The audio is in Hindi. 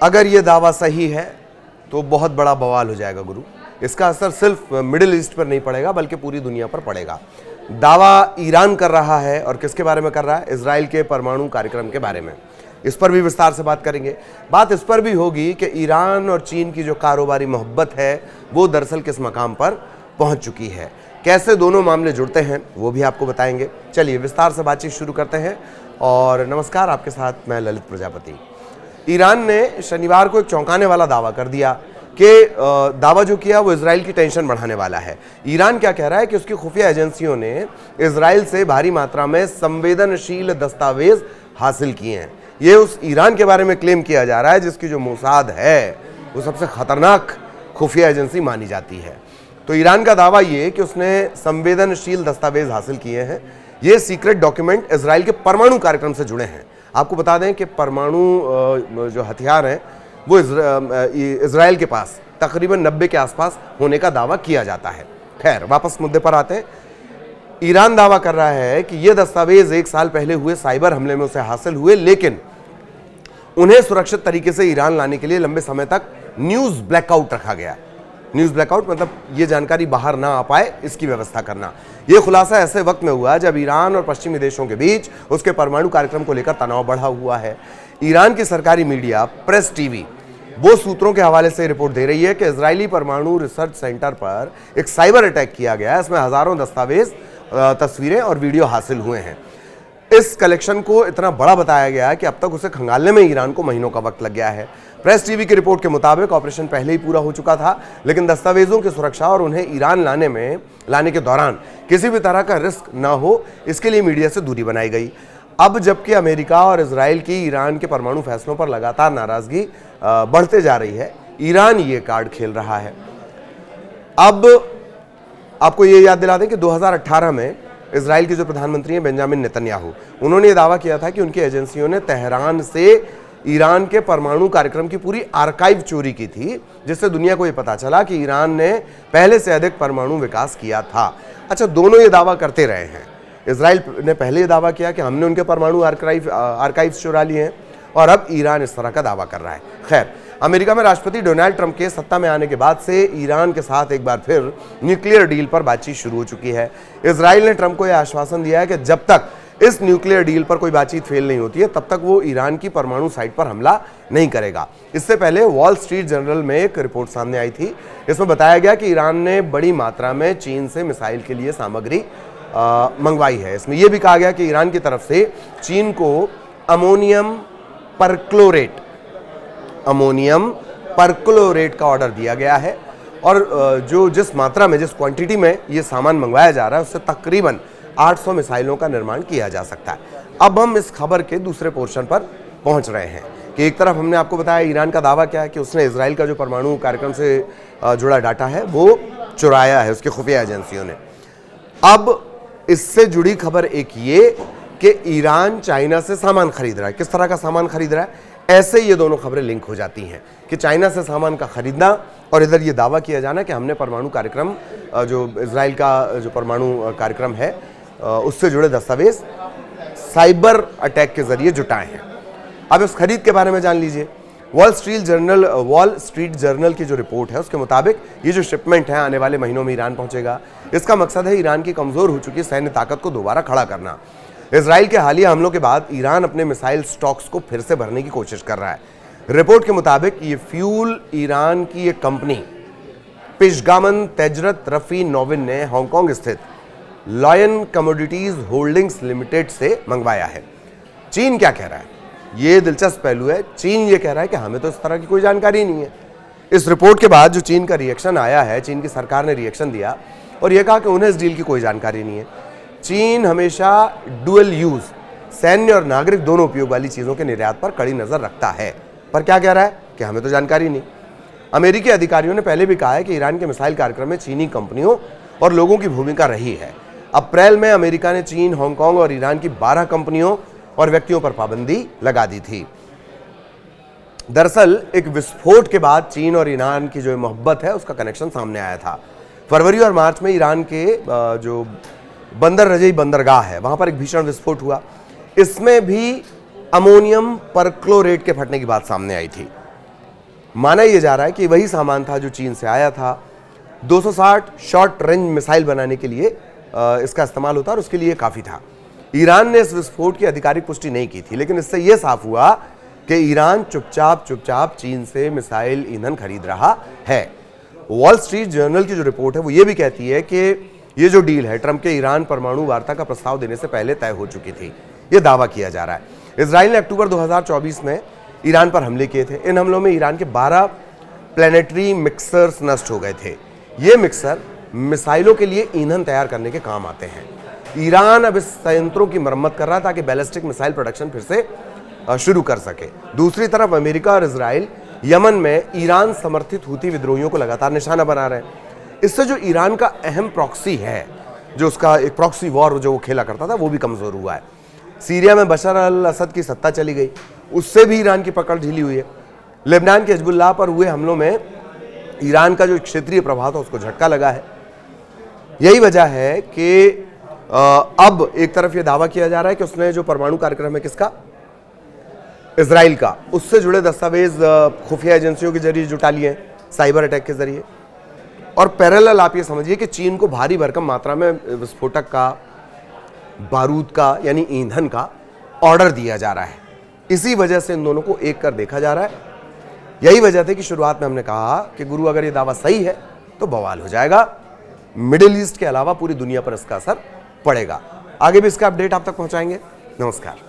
अगर ये दावा सही है तो बहुत बड़ा बवाल हो जाएगा गुरु। इसका असर सिर्फ मिडिल ईस्ट पर नहीं पड़ेगा बल्कि पूरी दुनिया पर पड़ेगा। दावा ईरान कर रहा है और किसके बारे में कर रहा है? इजराइल के परमाणु कार्यक्रम के बारे में। इस पर भी विस्तार से बात करेंगे। बात इस पर भी होगी कि ईरान और चीन की जो कारोबारी मोहब्बत है वो दरअसल किस मकाम पर पहुंच चुकी है, कैसे दोनों मामले जुड़ते हैं वो भी आपको बताएंगे। चलिए विस्तार से बातचीत शुरू करते हैं। और नमस्कार, आपके साथ मैं ललित प्रजापति। ईरान ने शनिवार को एक चौंकाने वाला दावा कर दिया कि दावा जो किया वो इजराइल की टेंशन बढ़ाने वाला है। ईरान क्या कह रहा है कि उसकी खुफिया एजेंसियों ने इजराइल से भारी मात्रा में संवेदनशील दस्तावेज हासिल किए हैं। ये उस ईरान के बारे में क्लेम किया जा रहा है जिसकी जो मोसाद है वो सबसे खतरनाक खुफिया एजेंसी मानी जाती है। तो ईरान का दावा ये कि उसने संवेदनशील दस्तावेज हासिल किए हैं। ये सीक्रेट डॉक्यूमेंट इजराइल के परमाणु कार्यक्रम से जुड़े हैं। आपको बता दें कि परमाणु जो हथियार हैं वो इजराइल के पास तकरीबन 90 के आसपास होने का दावा किया जाता है। खैर, वापस मुद्दे पर आते हैं। ईरान दावा कर रहा है कि ये दस्तावेज 1 साल पहले हुए साइबर हमले में उसे हासिल हुए, लेकिन उन्हें सुरक्षित तरीके से ईरान लाने के लिए लंबे समय तक न्यूज़ ब्लैकआउट रखा गया। न्यूज़ ब्लैकआउट मतलब ये जानकारी बाहर ना आ पाए इसकी व्यवस्था करना। ये खुलासा ऐसे वक्त में हुआ जब ईरान और पश्चिमी देशों के बीच उसके परमाणु कार्यक्रम को लेकर तनाव बढ़ा हुआ है। ईरान की सरकारी मीडिया प्रेस टीवी वो सूत्रों के हवाले से रिपोर्ट दे रही है कि इजरायली परमाणु रिसर्च सेंटर पर एक साइबर अटैक किया गया है। इसमें हजारों दस्तावेज, तस्वीरें और वीडियो हासिल हुए हैं। इस कलेक्शन को इतना बड़ा बताया गया है कि अब तक उसे खंगालने में ईरान को महीनों का वक्त लग गया है। प्रेस टीवी की रिपोर्ट के मुताबिक ऑपरेशन पहले ही पूरा हो चुका था, लेकिन दस्तावेजों की सुरक्षा और उन्हें ईरान लाने के दौरान किसी भी तरह का रिस्क ना हो, इसके लिए मीडिया से दूरी बनाई गई। अब जबकि अमेरिका और इजराइल की ईरान के परमाणु फैसलों पर लगातार नाराजगी बढ़ते जा रही है, ईरान ये कार्ड खेल रहा है। अब आपको ये याद दिला दें कि 2018 में इजराइल के जो प्रधानमंत्री हैं बेंजामिन नेतन्याहू, उन्होंने ये दावा किया था कि उनकी एजेंसियों ने तेहरान से ईरान के परमाणु कार्यक्रम की पूरी आर्काइव चोरी की थी, जिससे दुनिया को ये पता चला कि ईरान ने पहले से अधिक परमाणु विकास किया था। अच्छा, दोनों ये दावा करते रहे हैं। इजराइल ने पहले ये दावा किया कि हमने उनके परमाणु आर्काइव्स चुरा लिए हैं, और अब ईरान इस तरह का दावा कर रहा है। खैर, अमेरिका में राष्ट्रपति डोनाल्ड ट्रंप के सत्ता में आने के बाद से ईरान के साथ एक बार फिर न्यूक्लियर डील पर बातचीत शुरू हो चुकी है। इजराइल ने ट्रंप को यह आश्वासन दिया है कि जब तक इस न्यूक्लियर डील पर कोई बातचीत फेल नहीं होती है तब तक वो ईरान की परमाणु साइट पर हमला नहीं करेगा। इससे पहले वॉल स्ट्रीट जर्नल में एक रिपोर्ट सामने आई थी। इसमें बताया गया कि ईरान ने बड़ी मात्रा में चीन से मिसाइल के लिए सामग्री मंगवाई है। इसमें यह भी कहा गया कि ईरान की तरफ से चीन को अमोनियम परक्लोरेट का ऑर्डर दिया गया है, और जिस मात्रा में, जिस क्वांटिटी में ये सामान मंगवाया जा रहा है उससे तकरीबन 800 मिसाइलों का निर्माण किया जा सकता है। अब हम इस खबर के दूसरे पोर्शन पर पहुंच रहे हैं कि एक तरफ हमने आपको बताया ईरान का दावा क्या है कि उसने इजराइल का जो परमाणु कार्यक्रम से जुड़ा डाटा है वो चुराया है उसकी खुफिया एजेंसियों ने। अब इससे जुड़ी खबर एक ये कि ईरान चाइना से सामान खरीद रहा है। किस तरह का सामान खरीद रहा है? ऐसे ये दोनों खबरें लिंक हो जाती हैं कि चाइना से सामान का खरीदना और इधर ये दावा किया जाना कि हमने परमाणु कार्यक्रम, जो इजराइल का जो परमाणु कार्यक्रम है उससे जुड़े दस्तावेज साइबर अटैक के जरिए जुटाए हैं। अब इस खरीद के बारे में जान लीजिए। वॉल स्ट्रीट जर्नल की जो रिपोर्ट है उसके मुताबिक ये जो शिपमेंट है आने वाले महीनों में ईरान पहुंचेगा। इसका मकसद है ईरान की कमजोर हो चुकी सैन्य ताकत को दोबारा खड़ा करना। इजराइल के हालिया हमलों के बाद ईरान अपने मिसाइल स्टॉक्स को फिर से भरने की कोशिश कर रहा है। रिपोर्ट के मुताबिक ये फ्यूल ईरान की एक कंपनी पिशगामन तेजरत रफी नोविन ने हांगकांग स्थित लॉयन कमोडिटीज होल्डिंग्स लिमिटेड से मंगवाया है। चीन क्या कह रहा है? ये दिलचस्प पहलू है। चीन ये कह रहा है कि हमें तो इस तरह की कोई जानकारी नहीं है। इस रिपोर्ट के बाद जो चीन का रिएक्शन आया है, चीन की सरकार ने रिएक्शन दिया और यह कहा कि उन्हें इस डील की कोई जानकारी नहीं है। चीन हमेशा डुअल यूज, सैन्य और नागरिक दोनों उपयोग वाली चीजों के निर्यात पर कड़ी नजर रखता है, पर क्या कह रहा है कि हमें तो जानकारी नहीं। अमेरिकी अधिकारियों ने पहले भी कहा है कि ईरान के मिसाइल कार्यक्रम में चीनी कंपनियों और लोगों की भूमिका रही है। अप्रैल में अमेरिका ने चीन, हांगकांग और ईरान की 12 कंपनियों और व्यक्तियों पर पाबंदी लगा दी थी। दरअसल एक विस्फोट के बाद चीन और ईरान की जो मोहब्बत है उसका कनेक्शन सामने आया था। फरवरी और मार्च में ईरान के जो बंदर रजई बंदरगाह है वहां पर एक भीषण विस्फोट हुआ। इसमें भी अमोनियम परक्लोरेट के फटने की बात सामने आई थी। माना यह जा रहा है कि वही सामान था जो चीन से आया था। 260 शॉर्ट रेंज मिसाइल बनाने के लिए इसका इस्तेमाल होता और उसके लिए काफ़ी था। ईरान ने इस विस्फोट की आधिकारिक पुष्टि नहीं की थी, लेकिन इससे यह साफ हुआ कि ईरान चुपचाप चीन से मिसाइल ईंधन खरीद रहा है। वॉल स्ट्रीट जर्नल की जो रिपोर्ट है वो ये भी कहती है कि ये जो डील है ट्रंप के ईरान परमाणु वार्ता का प्रस्ताव देने से पहले तय हो चुकी थी। ये दावा किया जा रहा है। इजराइल ने अक्टूबर 2024 में ईरान पर हमले किए थे। इन हमलों में ईरान के 12 प्लैनेटरी मिक्सर्स नष्ट हो गए थे। ये मिक्सर मिसाइलों के लिए ईंधन तैयार करने के काम आते हैं। ईरान अब इस संयंत्रों की मरम्मत कर रहा है ताकि बैलिस्टिक मिसाइल प्रोडक्शन फिर से शुरू कर सके। दूसरी तरफ अमेरिका और इजराइल यमन में ईरान समर्थित हूती विद्रोहियों को लगातार निशाना बना रहे हैं। इससे जो ईरान का अहम प्रॉक्सी है, जो उसका एक प्रॉक्सी वॉर जो वो खेला करता था, वो भी कमजोर हुआ है। सीरिया में बशर अल असद की सत्ता चली गई, उससे भी ईरान की पकड़ ढीली हुई है। लेबनान के हिजबुल्लाह पर हुए हमलों में ईरान का जो क्षेत्रीय प्रभाव था उसको झटका लगा है। यही वजह है कि अब एक तरफ ये दावा किया जा रहा है कि उसने जो परमाणु कार्यक्रम है किसका, इजराइल का, उससे जुड़े दस्तावेज खुफिया एजेंसियों के जरिए जुटा लिए हैं, साइबर अटैक के जरिए। और पैरेलल आप ये समझिए कि चीन को भारी भरकम मात्रा में विस्फोटक का, बारूद का यानी ईंधन का ऑर्डर दिया जा रहा है। इसी वजह से इन दोनों को एक कर देखा जा रहा है। यही वजह थी कि शुरुआत में हमने कहा कि गुरु अगर ये दावा सही है तो बवाल हो जाएगा। मिडिल ईस्ट के अलावा पूरी दुनिया पर इसका असर पड़ेगा। आगे भी इसका अपडेट आप तक पहुंचाएंगे। नमस्कार।